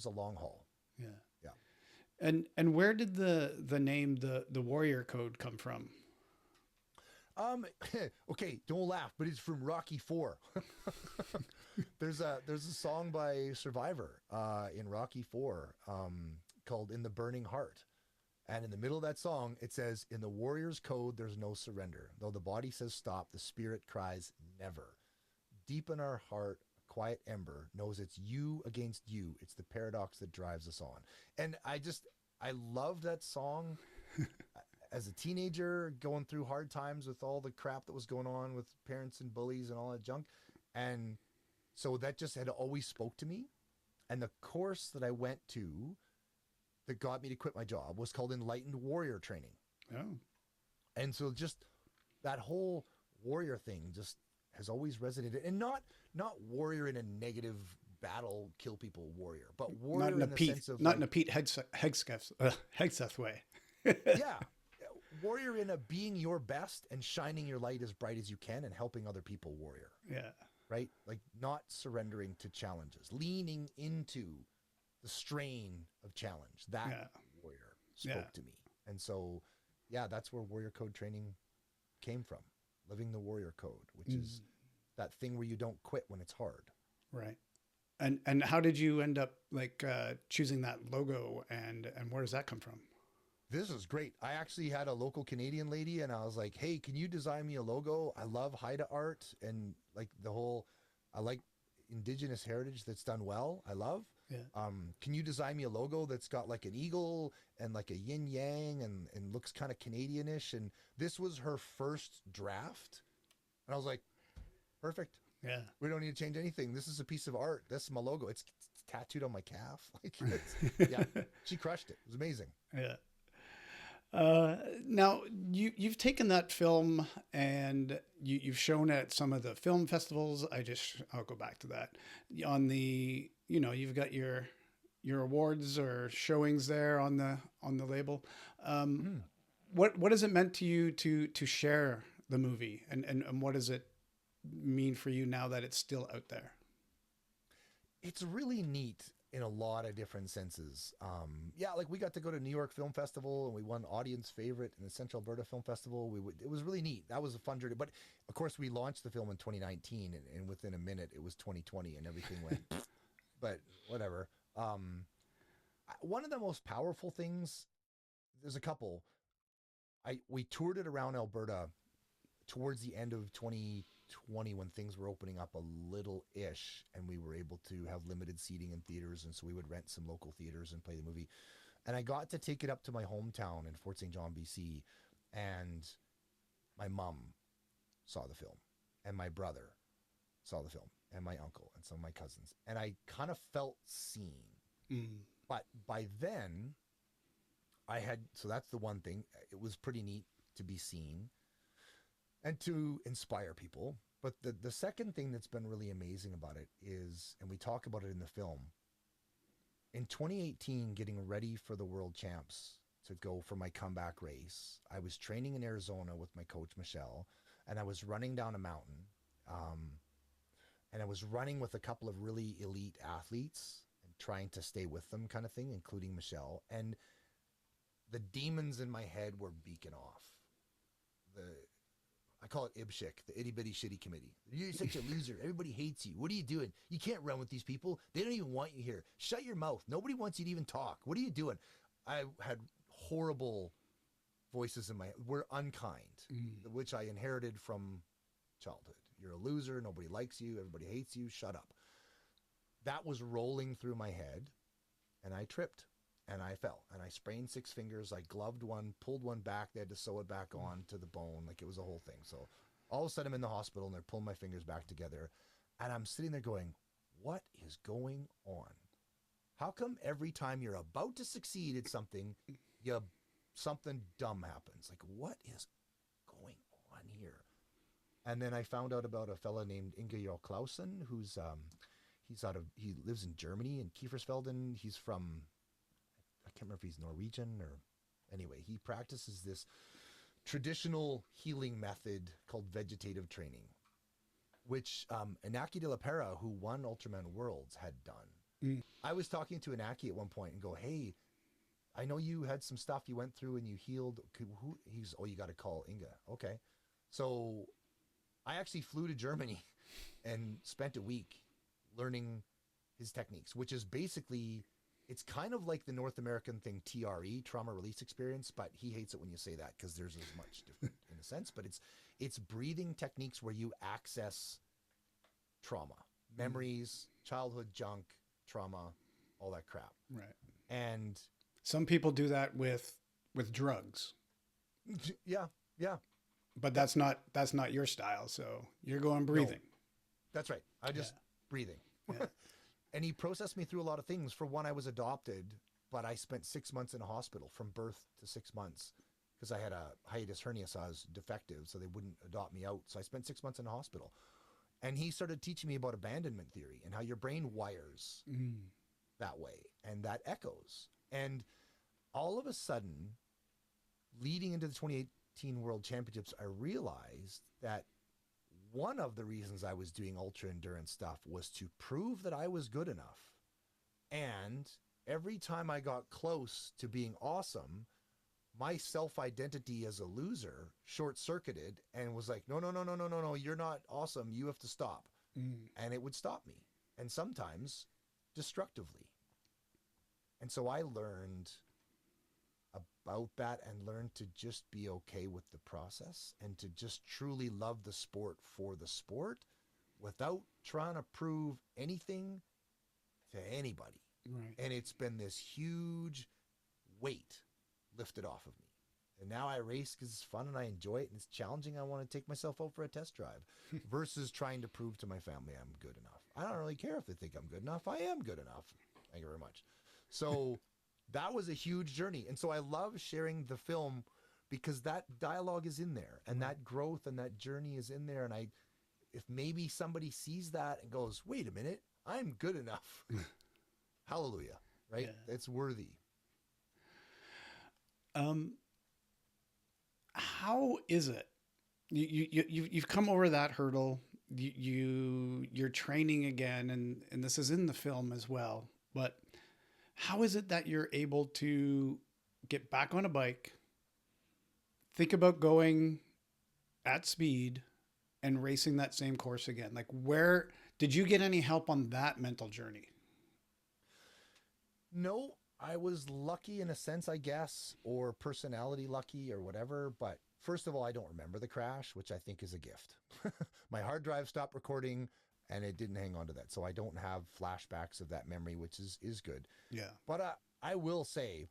a long haul. Yeah. Yeah. And where did the name, the Warrior Code come from? Okay, don't laugh, but it's from Rocky IV. There's a song by Survivor in Rocky 4 called "In the Burning Heart," and in the middle of that song it says, "In the warrior's code, there's no surrender. Though the body says stop, the spirit cries never. Deep in our heart, a quiet ember knows it's you against you. It's the paradox that drives us on." And I love that song. As a teenager, going through hard times with all the crap that was going on with parents and bullies and all that junk. And so that just had always spoke to me. And the course that I went to that got me to quit my job was called Enlightened Warrior Training. Oh, And so just that whole warrior thing just has always resonated. And not warrior in a negative battle, kill people warrior, but warrior in the sense of not in a Pete Hegseth way. yeah, warrior in a being your best and shining your light as bright as you can and helping other people warrior. Yeah. Right? Like not surrendering to challenges, leaning into the strain of challenge. That warrior spoke to me. And so, yeah, that's where warrior code training came from. Living the warrior code, which is that thing where you don't quit when it's hard. Right. And how did you end up choosing that logo and where does that come from? This is great. I actually had a local Canadian lady and I was like, "Hey, can you design me a logo? I love Haida art and like I like Indigenous heritage that's done well. I love. Yeah. Can you design me a logo that's got like an eagle and like a yin yang and looks kind of Canadianish?" And this was her first draft. And I was like, "Perfect. Yeah. We don't need to change anything. This is a piece of art. This is my logo. It's tattooed on my calf." Yeah, she crushed it. It was amazing. Yeah. Now you've taken that film and you've shown it at some of the film festivals. I'll go back to that on the, you've got your awards or showings there on the label. What has it meant to you to share the movie and what does it mean for you now that it's still out there? It's really neat in a lot of different senses. Yeah, like we got to go to New York Film Festival and we won audience favorite in the Central Alberta Film Festival. It was really neat. That was a fun journey. But of course we launched the film in 2019 and within a minute it was 2020 and everything went, but whatever. One of the most powerful things, there's a couple, we toured it around Alberta towards the end of 2020 when things were opening up a little-ish and we were able to have limited seating in theaters, and so we would rent some local theaters and play the movie. And I got to take it up to my hometown in Fort St. John, BC, and my mom saw the film and my brother saw the film and my uncle and some of my cousins, and I kind of felt seen. But by then so that's the one thing. It was pretty neat to be seen and to inspire people. But the second thing that's been really amazing about it is, and we talk about it in the film, in 2018, getting ready for the World Champs to go for my comeback race, I was training in Arizona with my coach, Michelle, and I was running down a mountain. And I was running with a couple of really elite athletes and trying to stay with them kind of thing, including Michelle. And the demons in my head were beaking off. I call it IBSHIC, the itty bitty shitty committee. "You're such a loser. Everybody hates you. What are you doing? You can't run with these people. They don't even want you here. Shut your mouth. Nobody wants you to even talk. What are you doing?" I had horrible voices in my head. Were unkind, which I inherited from childhood. "You're a loser. Nobody likes you. Everybody hates you. Shut up." That was rolling through my head, and I tripped. And I fell and I sprained 6 fingers. I gloved one, pulled one back. They had to sew it back on to the bone. Like it was a whole thing. So all of a sudden I'm in the hospital and they're pulling my fingers back together. And I'm sitting there going, what is going on? How come every time you're about to succeed at something, something dumb happens? Like, what is going on here? And then I found out about a fella named Inge Jarl Clausen, who's, he lives in Germany in Kiefersfelden. He's from, I can't remember if he's Norwegian or anyway, he practices this traditional healing method called vegetative training, which Inaki de la Pera, who won Ultraman Worlds, had done. I was talking to Inaki at one point and go, "Hey, I know you had some stuff you went through and you healed." He's, "Oh, you got to call Inga." Okay. So I actually flew to Germany and spent a week learning his techniques, which is basically, it's kind of like the North American thing, TRE, trauma release experience, but he hates it when you say that because there's as much different in a sense, but it's breathing techniques where you access trauma, memories, childhood junk, trauma, all that crap. Right. And some people do that with drugs. Yeah. But that's not your style. So you're going breathing. No, that's right. I just breathing. Yeah. And he processed me through a lot of things. For one, I was adopted, but I spent 6 months in a hospital from birth to 6 months because I had a hiatus hernia, so I was defective, so they wouldn't adopt me out. So I spent 6 months in a hospital. And he started teaching me about abandonment theory and how your brain wires that way, and that echoes. And all of a sudden, leading into the 2018 World Championships, I realized that one of the reasons I was doing ultra endurance stuff was to prove that I was good enough. And every time I got close to being awesome, my self-identity as a loser short-circuited and was like, no, you're not awesome. You have to stop. And it would stop me. And sometimes destructively. And so I learned about that and learned to just be okay with the process and to just truly love the sport for the sport without trying to prove anything to anybody. Right. And it's been this huge weight lifted off of me. And now I race because it's fun and I enjoy it and it's challenging. I want to take myself out for a test drive versus trying to prove to my family I'm good enough. I don't really care if they think I'm good enough. I am good enough. Thank you very much. So that was a huge journey. And so I love sharing the film because that dialogue is in there and that growth and that journey is in there. And if maybe somebody sees that and goes, wait a minute, I'm good enough. Hallelujah. Right? Yeah. It's worthy. How is it? You've come over that hurdle. You're training again, and this is in the film as well. But how is it that you're able to get back on a bike, think about going at speed, and racing that same course again? Like, where did you get any help on that mental journey? No. I was lucky in a sense, I guess, or personality lucky or whatever. But first of all, I don't remember the crash, which I think is a gift. My hard drive stopped recording and it didn't hang on to that. So I don't have flashbacks of that memory, which is good. Yeah. But I will say,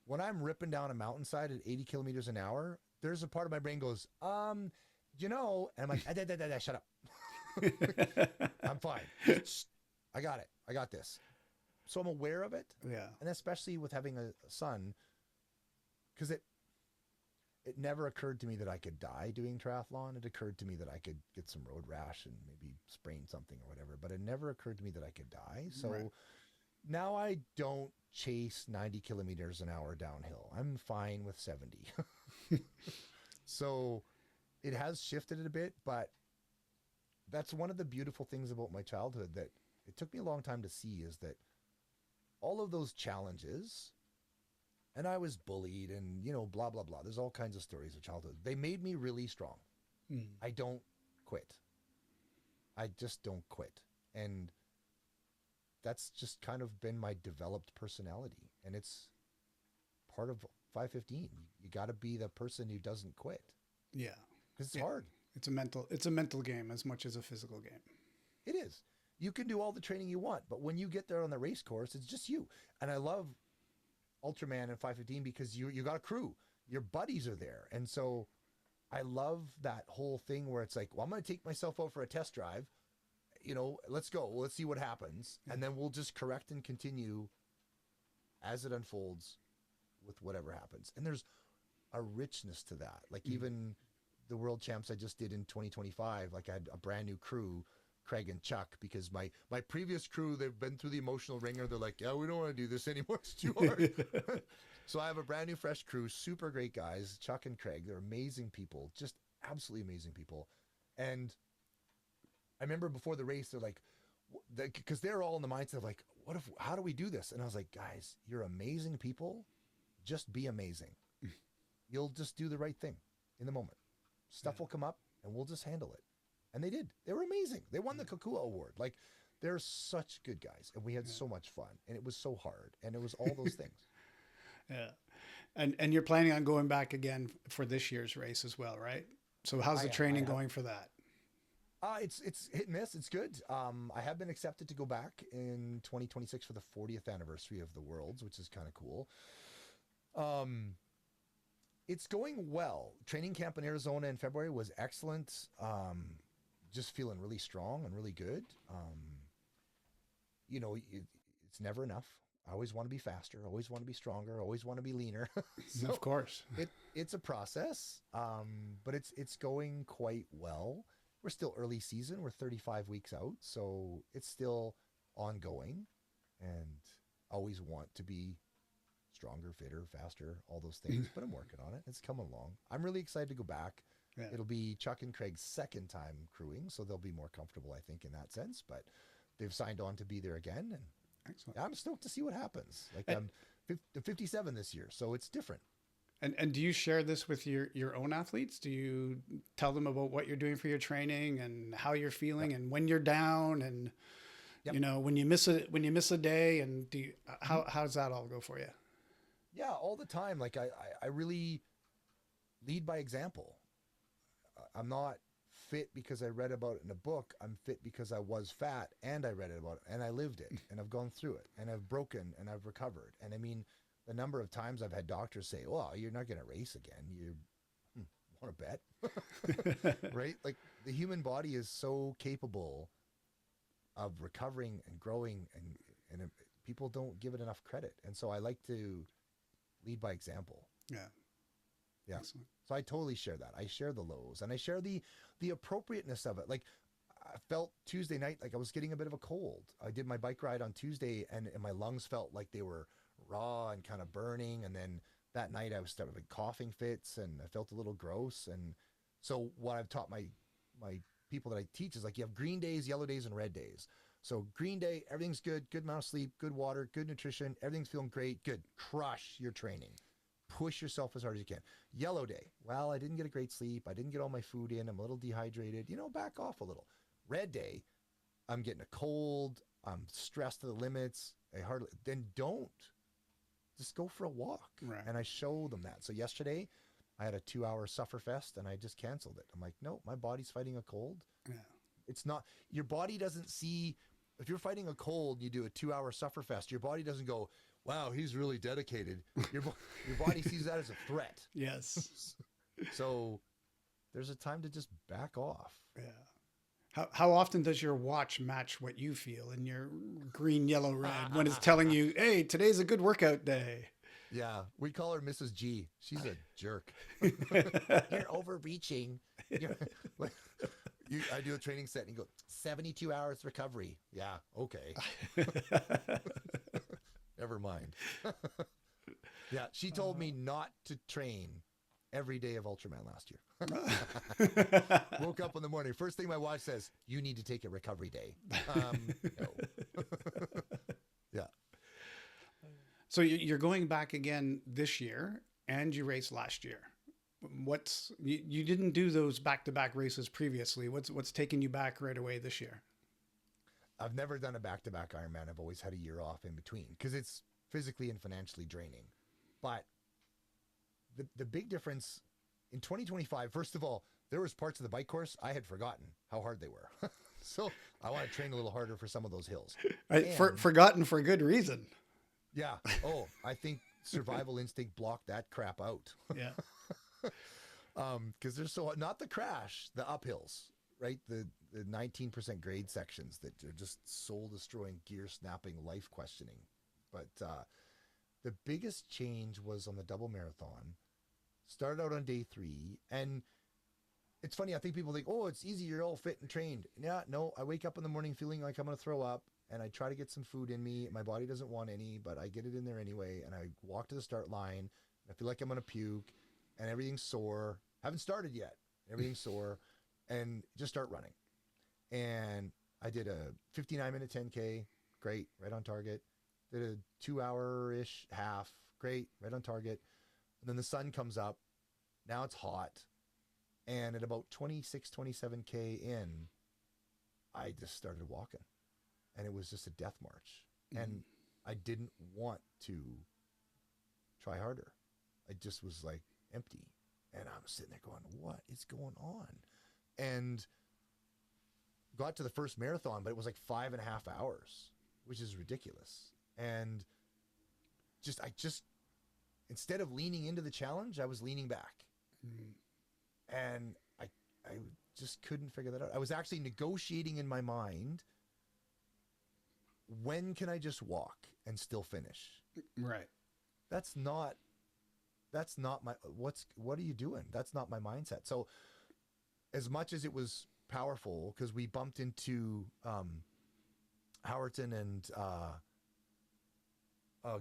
when I'm ripping down a mountainside at 80 kilometers an hour, there's a part of my brain goes, and I'm like, shut up. I'm fine. I got it. I got this. So I'm aware of it. Yeah. And especially with having a son, because it never occurred to me that I could die doing triathlon. It occurred to me that I could get some road rash and maybe sprain something or whatever, but it never occurred to me that I could die. So now I don't chase 90 kilometers an hour downhill. I'm fine with 70. So it has shifted it a bit, but that's one of the beautiful things about my childhood that it took me a long time to see is that all of those challenges, and I was bullied and, blah, blah, blah. There's all kinds of stories of childhood. They made me really strong. I don't quit. I just don't quit. And that's just kind of been my developed personality. And it's part of 515. You got to be the person who doesn't quit. Yeah. Because it's hard. It's a mental game as much as a physical game. It is. You can do all the training you want, but when you get there on the race course, it's just you. And I love Ultraman and 515 because you got a crew. Your buddies are there. And so I love that whole thing where it's like, well, I'm going to take myself out for a test drive. Let's go. Let's see what happens. And then we'll just correct and continue as it unfolds with whatever happens. And there's a richness to that. Like even the world champs I just did in 2025, like I had a brand new crew, Craig and Chuck, because my previous crew, they've been through the emotional ringer. They're like, yeah, we don't want to do this anymore. It's too hard. So I have a brand new fresh crew, super great guys, Chuck and Craig. They're amazing people, just absolutely amazing people. And I remember before the race, they're like, because they're all in the mindset of like, how do we do this? And I was like, guys, you're amazing people. Just be amazing. You'll just do the right thing in the moment. Stuff will come up and we'll just handle it. And they did. They were amazing. They won the Kokua Award. Like, They're such good guys, and we had so much fun, and it was so hard, and it was all those things. Yeah. And you're planning on going back again for this year's race as well, right? So how's the training going for that? It's hit and miss. It's good. I have been accepted to go back in 2026 for the 40th anniversary of the Worlds, which is kind of cool. It's going well. Training camp in Arizona in February was excellent. Just feeling really strong and really good. It's never enough. I always want to be faster, always want to be stronger, always want to be leaner. So of course. It's a process, but it's going quite well. We're still early season. We're 35 weeks out, so it's still ongoing, and always want to be stronger, fitter, faster, all those things, but I'm working on it. It's coming along. I'm really excited to go back. Yeah. It'll be Chuck and Craig's second time crewing, so they'll be more comfortable, I think, in that sense, but they've signed on to be there again, and excellent. I'm stoked to see what happens. Like, I'm 57 this year, so it's different. And do you share this with your own athletes? Do you tell them about what you're doing for your training and how you're feeling, and when you're down, and when you miss a day, and how does that all go for you? Yeah, all the time. Like, I really lead by example. I'm not fit because I read about it in a book. I'm fit because I was fat and I read it about it and I lived it and I've gone through it and I've broken and I've recovered. And I mean, the number of times I've had doctors say, well, you're not going to race again. You want to bet? Right? Like, the human body is so capable of recovering and growing, and people don't give it enough credit. And so I like to lead by example. Yeah. Excellent. So I totally share that. I share the lows, and I share the appropriateness of it. Like, I felt Tuesday night like I was getting a bit of a cold. I did my bike ride on Tuesday, and my lungs felt like they were raw and kind of burning. And then that night I was starting with coughing fits, and I felt a little gross. And so what I've taught my people that I teach is, like, you have green days, yellow days, and red days. So green day, everything's good amount of sleep, good water, good nutrition, everything's feeling great, good. Crush your training. Push yourself as hard as you can. Yellow day, well, I didn't get a great sleep. I didn't get all my food in. I'm a little dehydrated. Back off a little. Red day, I'm getting a cold. I'm stressed to the limits. Then don't. Just go for a walk. Right. And I show them that. So yesterday, I had a 2-hour sufferfest, and I just canceled it. I'm like, no, my body's fighting a cold. Yeah. It's not, your body doesn't see, if you're fighting a cold, you do a 2-hour sufferfest, your body doesn't go, wow, he's really dedicated. Your body sees that as a threat. Yes. So there's a time to just back off. Yeah. How often does your watch match what you feel in your green, yellow, red when it's telling you, hey, today's a good workout day? Yeah. We call her Mrs. G. She's a jerk. You're overreaching. I do a training set and you go, 72 hours recovery. Yeah. Okay. Never mind. Yeah, she told me not to train every day of Ultraman last year. Woke up in the morning. First thing my watch says, you need to take a recovery day. No. Yeah. So you're going back again this year, and you raced last year. You didn't do those back-to-back races previously. What's taking you back right away this year? I've never done a back-to-back Ironman. I've always had a year off in between because it's physically and financially draining. But the big difference in 2025, first of all, there was parts of the bike course I had forgotten how hard they were. So I want to train a little harder for some of those hills. Forgotten for good reason. Yeah. Oh, I think survival instinct blocked that crap out. Yeah. Because there's not the crash, the uphills, right? The 19% grade sections that are just soul destroying, gear snapping, life questioning. But the biggest change was on the double marathon. Started out on day 3, and it's funny. I think people think, oh, it's easy. You're all fit and trained. Yeah, no. I wake up in the morning feeling like I'm going to throw up, and I try to get some food in me. My body doesn't want any, but I get it in there anyway. And I walk to the start line. I feel like I'm going to puke, and everything's sore. Haven't started yet. Everything's sore, and just start running. And I did a 59-minute 10K. Great, right on target. Did a 2-hour-ish half. Great, right on target. And then the sun comes up. Now it's hot. And at about 26, 27K in, I just started walking. and it was just a death march. And I didn't want to try harder. I just was like empty. And I'm sitting there going, what is going on? And got to the first marathon, but it was like 5.5 hours, which is ridiculous. And I just, instead of leaning into the challenge, I was leaning back. And I just couldn't figure that out. I was actually negotiating in my mind, when can I just walk and still finish? Right. That's not my, what are you doing? That's not my mindset. So as much as it was powerful, because we bumped into Howerton and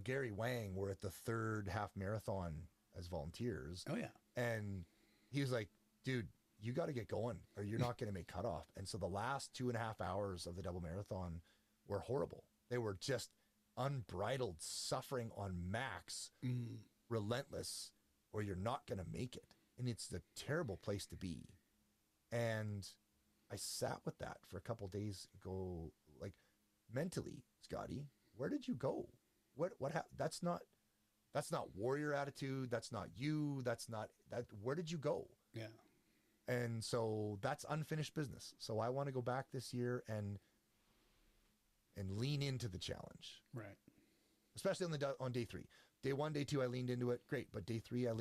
Gary Wang were at the third half marathon as volunteers. Oh, yeah. And he was like, dude, you got to get going or you're not going to make cutoff. And so the last 2.5 hours of the double marathon were horrible. They were just unbridled suffering on max, relentless, or you're not going to make it. And it's a terrible place to be. And I sat with that for a couple of days, go like mentally, Scotty, where did you go? What happened? That's not warrior attitude. That's not you. Where did you go? Yeah. And so that's unfinished business. So I want to go back this year and lean into the challenge. Right. Especially on day 3. Day 1, day 2, I leaned into it. Great. But day 3, I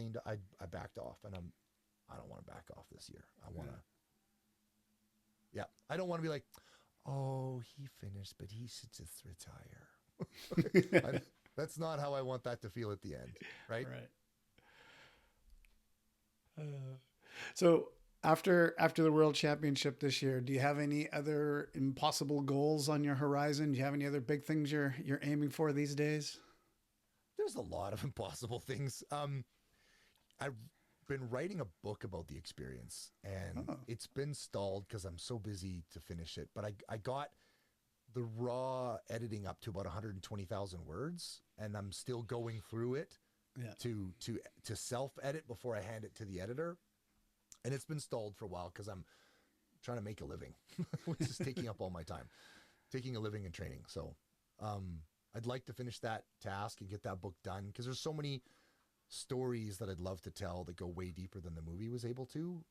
backed off, and I don't want to back off this year. I want to, I don't want to be like, oh, he finished, but he should just retire. That's not how I want that to feel at the end. Right. Right. So after the World Championship this year, do you have any other impossible goals on your horizon? Do you have any other big things you're aiming for these days? There's a lot of impossible things. I've been writing a book about the experience, and it's been stalled because I'm so busy to finish it. But I got the raw editing up to about 120,000 words, and I'm still going through it to self-edit before I hand it to the editor. And it's been stalled for a while because I'm trying to make a living, which is taking up all my time, taking a living and training. So I'd like to finish that task and get that book done, because there's so many stories that I'd love to tell that go way deeper than the movie was able to.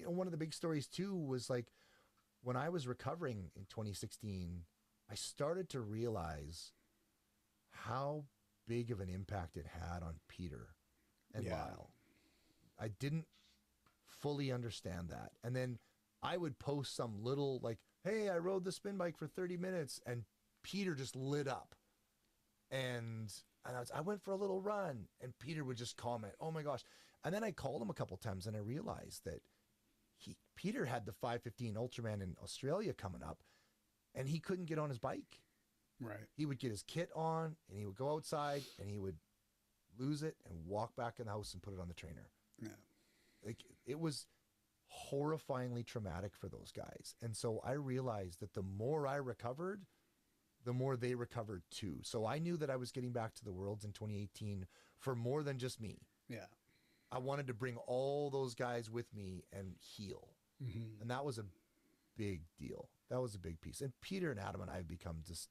One of the big stories too was like when I was recovering in 2016, I started to realize how big of an impact it had on Peter and Lyle. I didn't fully understand that. And then I would post some little like, hey, I rode the spin bike for 30 minutes, and Peter just lit up. And I went for a little run, and Peter would just comment, oh my gosh. And then I called him a couple times, and I realized that Peter had the 5:15 Ultraman in Australia coming up, and he couldn't get on his bike. Right. He would get his kit on, and he would go outside, and he would lose it and walk back in the house and put it on the trainer. Yeah. Like, it was horrifyingly traumatic for those guys. And so I realized that the more I recovered, the more they recovered too. So I knew that I was getting back to the Worlds in 2018 for more than just me. Yeah. I wanted to bring all those guys with me and heal. And that was a big deal. That was a big piece. And Peter and Adam and I have become just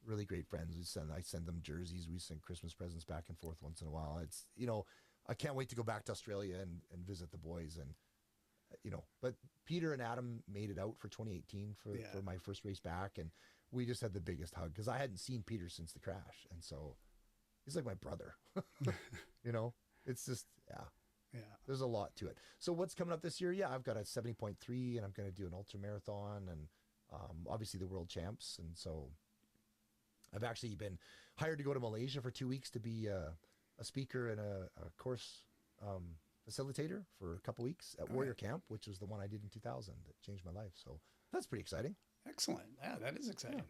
really great friends. I send them jerseys. We send Christmas presents back and forth once in a while. It's, I can't wait to go back to Australia and visit the boys. And, but Peter and Adam made it out for 2018 for my first race back. And we just had the biggest hug because I hadn't seen Peter since the crash. And so he's like my brother, it's just, there's a lot to it. So what's coming up this year? Yeah, I've got a 70.3 and I'm going to do an ultra marathon and obviously the world champs. And so I've actually been hired to go to Malaysia for 2 weeks to be a speaker and a course facilitator for a couple weeks at Warrior Camp, which was the one I did in 2000 that changed my life. So that's pretty exciting. Excellent. Yeah, that is exciting. Yeah.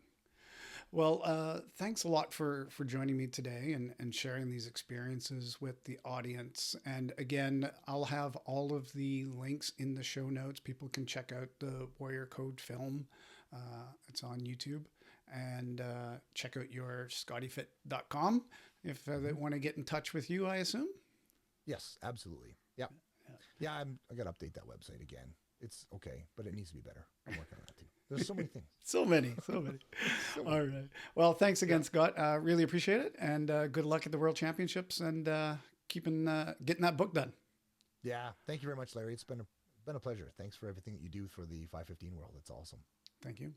Well, thanks a lot for joining me today and sharing these experiences with the audience. And again, I'll have all of the links in the show notes. People can check out the Warrior Code film. It's on YouTube. And check out your scottyfit.com if they want to get in touch with you, I assume. Yes, absolutely. Yeah, I got to update that website again. It's okay, but it needs to be better. I'm working on that too. There's so many things. So many. All right. Well, thanks again, Scott. Really appreciate it. And good luck at the World Championships and getting that book done. Yeah. Thank you very much, Larry. It's been a pleasure. Thanks for everything that you do for the 515 world. It's awesome. Thank you.